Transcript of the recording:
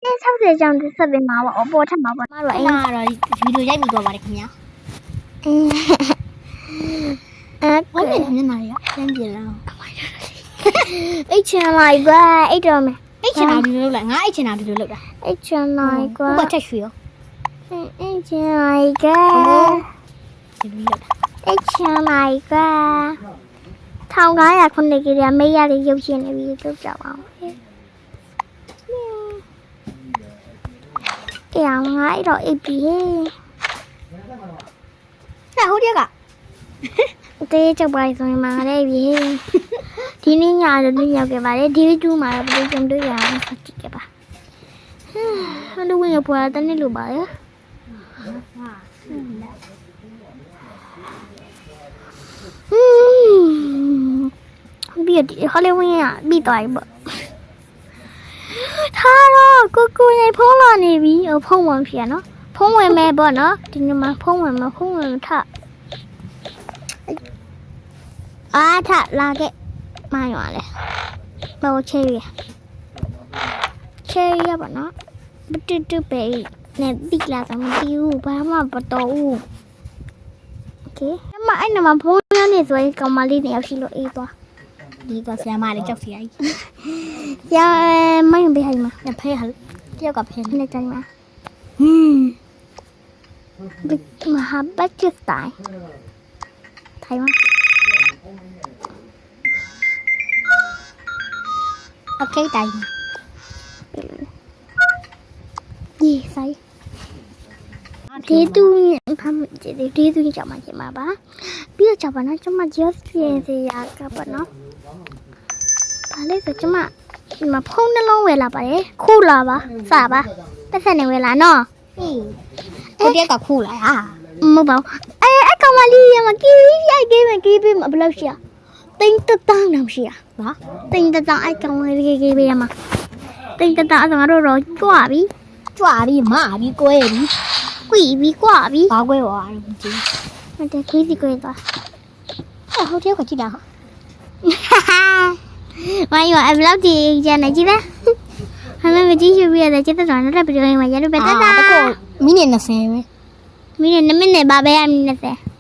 60ကျောင်းတစ်ဆက်ပေးမှာပေါ့အပေါ်ထပ်မှာပေါ့မတို့အိမ်ကတော့ဗီဒီယိုရိုက်ပြီးတော့ပါတယ်ခင်ဗျာဘာလဲမျက်နှာရလမ်းပြေလားအိတ်ချင်လိုက်ကွာအိတ်တော်မယ်အိတ်ချင်တာဒီလိုလုပ်လိုက်ငါအိတ်ချင်တာဒီလိုလုပ်တာအိတ်ချင်လိုက်ကွာဥပချက်ရွှေရောအိတ်ချင်လိုက်ကွာဒီလိုလုပ်တာအိတ်ချင်လိုက်ကွာ1500ခုကမေးရလေးရုပ်ရှင်နေပြီတို့ကြောက်အောင်ကြောင်ငါအဲ့တော့အိပ်ပြီဟဲ့ဟိုတည်းကတေးကြောက်ပါလိမ့်ဆိုရင်မှာလည်းပြီဒီနေ့ညတော့ညရောက်ခဲ့ပါတယ်ဒီတူးမှာတော့ဘယ်လိုကြုံတွေ့ရအောင်ဆက်ကြည့်ကြပါဟမ်လူဝင်ရပွားတဲ့နေ့လိုပါရဲ့ပြီးတော့ဟောလီဝုဒ်ကပြီးသွားပြီပေါ့ထားတော့ကိုနေဖုံးလာနေပြီဖုံးဝင်ဖြစ်နော်ဖုံးဝင်မယ်ပေါ့နော်ဒီနေ့မှာဖုံးဝင်မဖုံးဝင်ထအားထလာခဲ့မရွာလဲဘောချေရီရပါနော်ဘတူပဲနဲ့တိလာကမတီးဘူးဘာမှမတော်ဘူးโอเคအမအဲ့နမှာဖုံးရနေဆိုရင်ကောင်မလေးနေရောက်ရှိလို့အေးသွားဒီကဆရာမလေးကြောက်စရာကြီးရမိုင်းပေးဟိုင်းမှာဖဲဟာတယောက်ကဖဲနေတိုင်းမှာမဟာဘတ်စတိုင်ထိုင်မှာโอเคတိုင်ဒီဆိုင်ဒီတူဖမ်းဒီတူကြောင်မှရှင်ပါပါပြီးတော့ကြောင်ပါနော်ကျွန်မ just ပြင်စရာကပါနော်ဘာလဲဆိုကျွန်မဒီမှာဖုန်းနှလုံးဝယ်လာပါတယ်ခုလာပါစပါပတ်ဆက်နေဝယ်လာနော်ဟိုတည်းကခုလာဟာမဟုတ်ပါဘူးအဲ့ကောင်မလေးရမကီးရိုက်ပေးမယ်ကီးပေးမှာဘယ်လောက်ရှိရတိန်တတောင်းတောင်ရှိရဟာတိန်တတောင်းအဲ့ကောင်မလေးကီးပေးရမှာတိန်တတောင်းအဲ့ကောင်တို့တော့ကြွပြီမပြီကွဲပြီကွီပြီကွာပြီဘာကွဲသွားတယ်မကြည့်ဟုတ်တယ်ခေးစီကွဲသွားဟိုတည်းကကြည့်တာဟာမယောအဘလောက်ဒီကျန်နေကြည့်ပဲဟာမမကြည့်ရပြရတယ်ကျတဲ့တော့နောက်တစ်ဗီဒီယိုမှာရလို့ပဲတတ်တာတကောမိနစ်20ပဲမိနစ်2မိနစ်ပါပဲမိနစ်20